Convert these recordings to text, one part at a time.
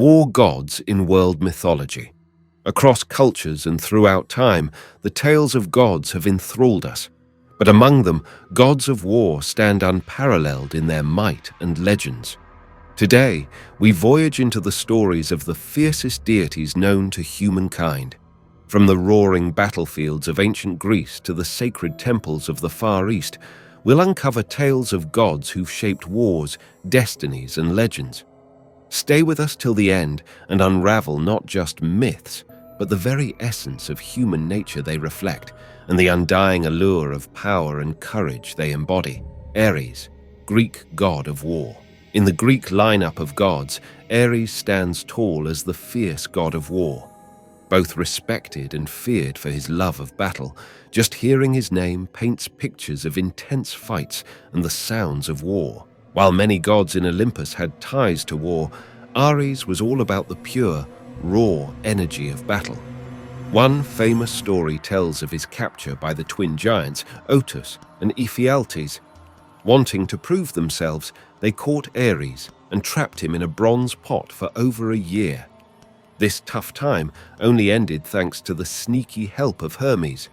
War gods in world mythology. Across cultures and throughout time, the tales of gods have enthralled us. But among them, gods of war stand unparalleled in their might and legends. Today, we voyage into the stories of the fiercest deities known to humankind. From the roaring battlefields of ancient Greece to the sacred temples of the Far East, we'll uncover tales of gods who've shaped wars, destinies, and legends. Stay with us till the end and unravel not just myths, but the very essence of human nature they reflect, and the undying allure of power and courage they embody. Aries, Greek god of war. In the Greek lineup of gods, Aries stands tall as the fierce god of war. Both respected and feared for his love of battle, just hearing his name paints pictures of intense fights and the sounds of war. While many gods in Olympus had ties to war, Ares was all about the pure, raw energy of battle. One famous story tells of his capture by the twin giants, Otus and Ephialtes. Wanting to prove themselves, they caught Ares and trapped him in a bronze pot for over a year. This tough time only ended thanks to the sneaky help of Hermes.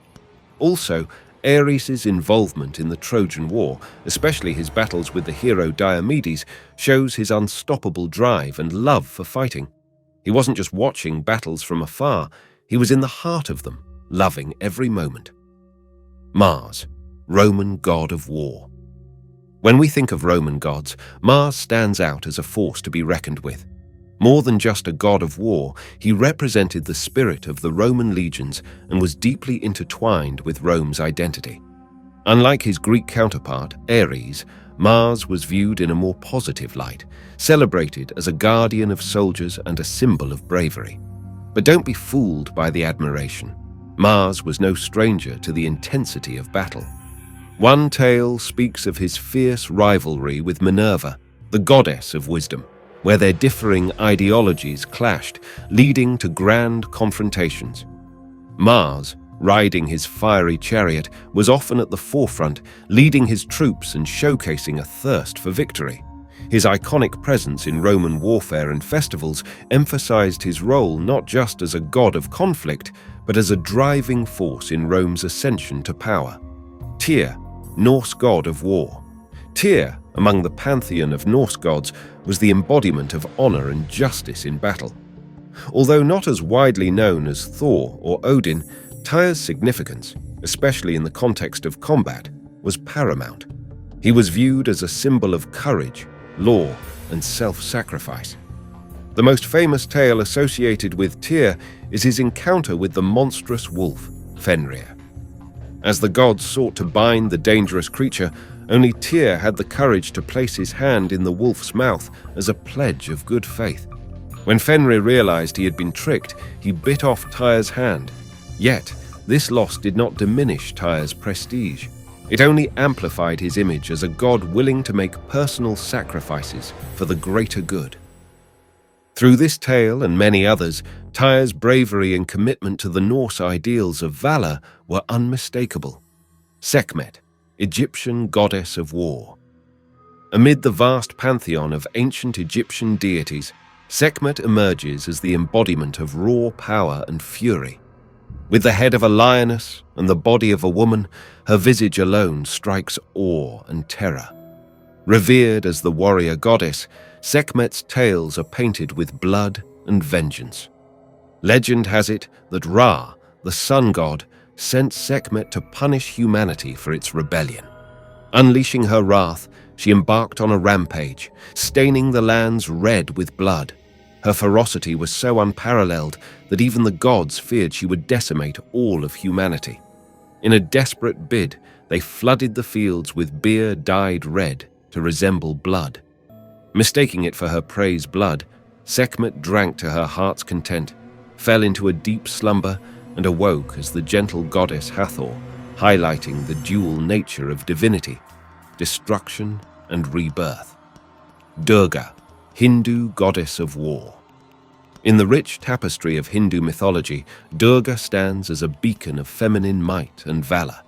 Also, Ares' involvement in the Trojan War, especially his battles with the hero Diomedes, shows his unstoppable drive and love for fighting. He wasn't just watching battles from afar, he was in the heart of them, loving every moment. Mars, Roman god of war. When we think of Roman gods, Mars stands out as a force to be reckoned with. More than just a god of war, he represented the spirit of the Roman legions and was deeply intertwined with Rome's identity. Unlike his Greek counterpart, Ares, Mars was viewed in a more positive light, celebrated as a guardian of soldiers and a symbol of bravery. But don't be fooled by the admiration. Mars was no stranger to the intensity of battle. One tale speaks of his fierce rivalry with Minerva, the goddess of wisdom, where their differing ideologies clashed, leading to grand confrontations. Mars, riding his fiery chariot, was often at the forefront, leading his troops and showcasing a thirst for victory. His iconic presence in Roman warfare and festivals emphasized his role not just as a god of conflict, but as a driving force in Rome's ascension to power. Tyr, Norse god of war. Tyr, among the pantheon of Norse gods, was the embodiment of honor and justice in battle. Although not as widely known as Thor or Odin, Tyr's significance, especially in the context of combat, was paramount. He was viewed as a symbol of courage, law, and self-sacrifice. The most famous tale associated with Tyr is his encounter with the monstrous wolf, Fenrir. As the gods sought to bind the dangerous creature, only Tyr had the courage to place his hand in the wolf's mouth as a pledge of good faith. When Fenrir realized he had been tricked, he bit off Tyr's hand. Yet, this loss did not diminish Tyr's prestige. It only amplified his image as a god willing to make personal sacrifices for the greater good. Through this tale and many others, Tyr's bravery and commitment to the Norse ideals of valor were unmistakable. Sekmet, Egyptian goddess of war. Amid the vast pantheon of ancient Egyptian deities, Sekmet emerges as the embodiment of raw power and fury. With the head of a lioness and the body of a woman, her visage alone strikes awe and terror. Revered as the warrior goddess, Sekmet's tales are painted with blood and vengeance. Legend has it that Ra, the sun god, sent Sekmet to punish humanity for its rebellion. Unleashing her wrath, she embarked on a rampage, staining the lands red with blood. Her ferocity was so unparalleled that even the gods feared she would decimate all of humanity. In a desperate bid, they flooded the fields with beer dyed red to resemble blood. Mistaking it for her prey's blood, Sekmet drank to her heart's content, fell into a deep slumber, and awoke as the gentle goddess Hathor, highlighting the dual nature of divinity, destruction and rebirth. Durga, Hindu goddess of war. In the rich tapestry of Hindu mythology, Durga stands as a beacon of feminine might and valor.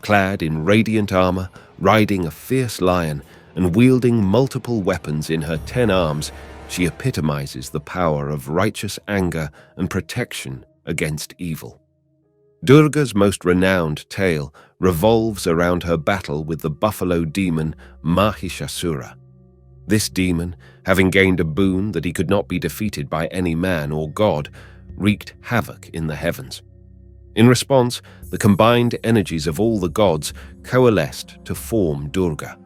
Clad in radiant armor, riding a fierce lion, and wielding multiple weapons in her 10 arms, She epitomizes the power of righteous anger and protection against evil. Durga's most renowned tale revolves around her battle with the buffalo demon Mahishasura. This demon, having gained a boon that he could not be defeated by any man or god, wreaked havoc in the heavens. In response, the combined energies of all the gods coalesced to form Durga.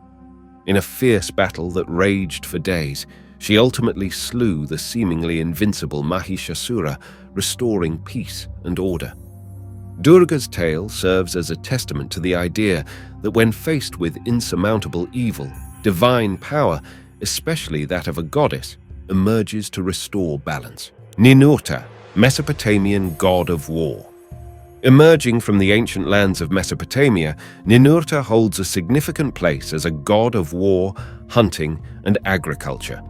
In a fierce battle that raged for days, she ultimately slew the seemingly invincible Mahishasura, restoring peace and order. Durga's tale serves as a testament to the idea that when faced with insurmountable evil, divine power, especially that of a goddess, emerges to restore balance. Ninurta, Mesopotamian god of war. Emerging from the ancient lands of Mesopotamia, Ninurta holds a significant place as a god of war, hunting, and agriculture.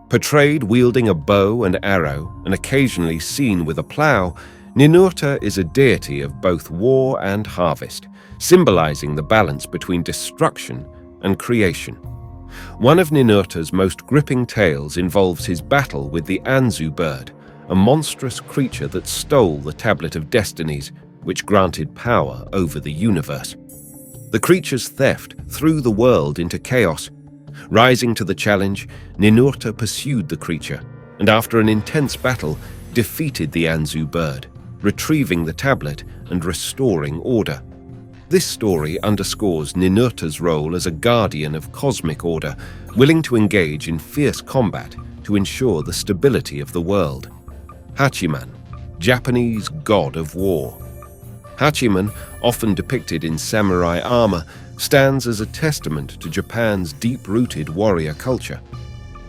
Portrayed wielding a bow and arrow, and occasionally seen with a plow, Ninurta is a deity of both war and harvest, symbolizing the balance between destruction and creation. One of Ninurta's most gripping tales involves his battle with the Anzu bird, a monstrous creature that stole the Tablet of Destinies, which granted power over the universe. The creature's theft threw the world into chaos. Rising to the challenge, Ninurta pursued the creature, and after an intense battle, defeated the Anzu bird, retrieving the tablet and restoring order. This story underscores Ninurta's role as a guardian of cosmic order, willing to engage in fierce combat to ensure the stability of the world. Hachiman, Japanese god of war. Hachiman, often depicted in samurai armor, stands as a testament to Japan's deep-rooted warrior culture.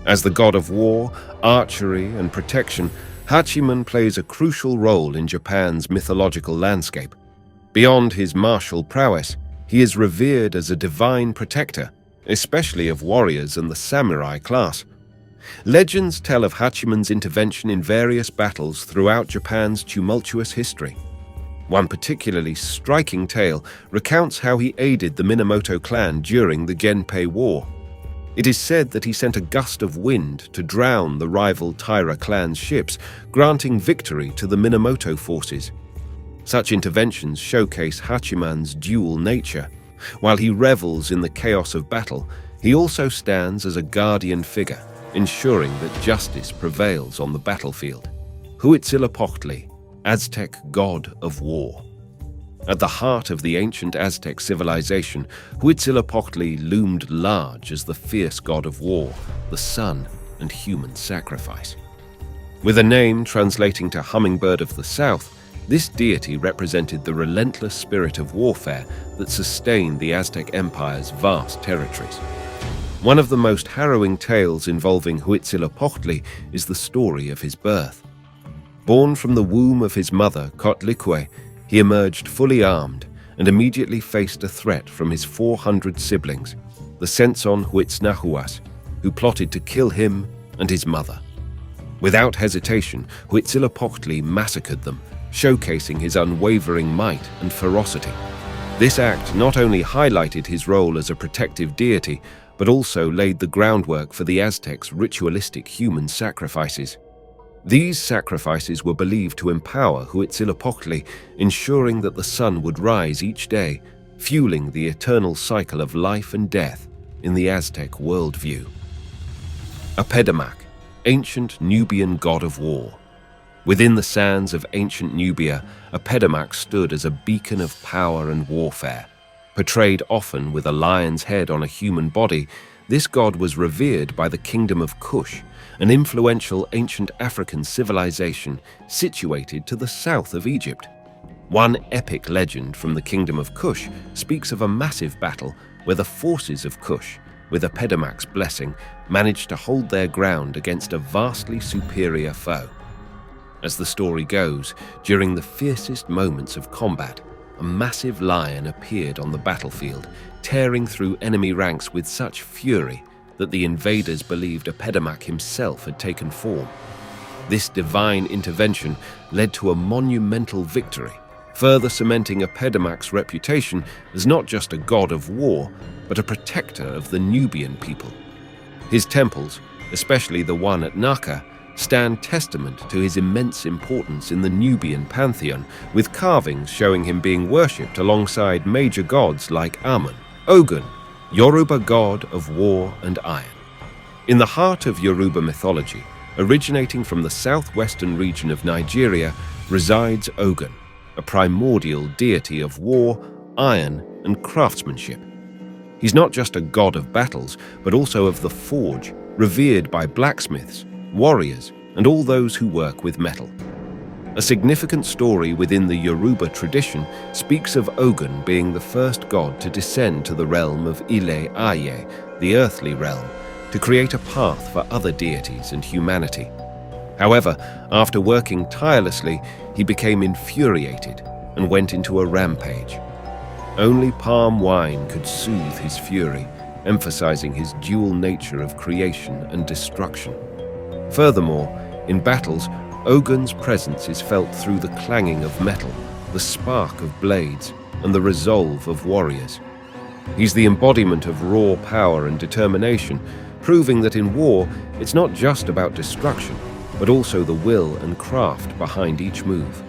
As the god of war, archery, and protection, Hachiman plays a crucial role in Japan's mythological landscape. Beyond his martial prowess, he is revered as a divine protector, especially of warriors and the samurai class. Legends tell of Hachiman's intervention in various battles throughout Japan's tumultuous history. One particularly striking tale recounts how he aided the Minamoto clan during the Genpei War. It is said that he sent a gust of wind to drown the rival Taira clan's ships, granting victory to the Minamoto forces. Such interventions showcase Hachiman's dual nature. While he revels in the chaos of battle, he also stands as a guardian figure, ensuring that justice prevails on the battlefield. Huitzilopochtli, Aztec god of war. At the heart of the ancient Aztec civilization, Huitzilopochtli loomed large as the fierce god of war, the sun and human sacrifice. With a name translating to hummingbird of the south, this deity represented the relentless spirit of warfare that sustained the Aztec Empire's vast territories. One of the most harrowing tales involving Huitzilopochtli is the story of his birth. Born from the womb of his mother, Kotlikwe, he emerged fully armed and immediately faced a threat from his 400 siblings, the Sentson Huitznahuas, who plotted to kill him and his mother. Without hesitation, Huitzilopochtli massacred them, showcasing his unwavering might and ferocity. This act not only highlighted his role as a protective deity, but also laid the groundwork for the Aztecs' ritualistic human sacrifices. These sacrifices were believed to empower Huitzilopochtli, ensuring that the sun would rise each day, fueling the eternal cycle of life and death in the Aztec worldview. A Pedac, ancient Nubian god of war. Within the sands of ancient Nubia, a Pedac stood as a beacon of power and warfare. Portrayed often with a lion's head on a human body, this god was revered by the Kingdom of Kush, an influential ancient African civilization situated to the south of Egypt. One epic legend from the Kingdom of Kush speaks of a massive battle where the forces of Kush, with a Pedamac's blessing, managed to hold their ground against a vastly superior foe. As the story goes, during the fiercest moments of combat, a massive lion appeared on the battlefield, tearing through enemy ranks with such fury that the invaders believed a Pedac himself had taken form. This divine intervention led to a monumental victory, further cementing a Pedamac's reputation as not just a god of war, but a protector of the Nubian people. His temples, especially the one at Naka, stand testament to his immense importance in the Nubian pantheon, with carvings showing him being worshipped alongside major gods like Amun, Ogen, Yoruba god of war and iron. In the heart of Yoruba mythology, originating from the southwestern region of Nigeria, resides Ogen, a primordial deity of war, iron, and craftsmanship. He's not just a god of battles, but also of the forge, revered by blacksmiths, warriors, and all those who work with metal. A significant story within the Yoruba tradition speaks of Ogen being the first god to descend to the realm of Ile Aye, the earthly realm, to create a path for other deities and humanity. However, after working tirelessly, he became infuriated and went into a rampage. Only palm wine could soothe his fury, emphasizing his dual nature of creation and destruction. Furthermore, in battles, Ogen's presence is felt through the clanging of metal, the spark of blades, and the resolve of warriors. He's the embodiment of raw power and determination, proving that in war, it's not just about destruction, but also the will and craft behind each move.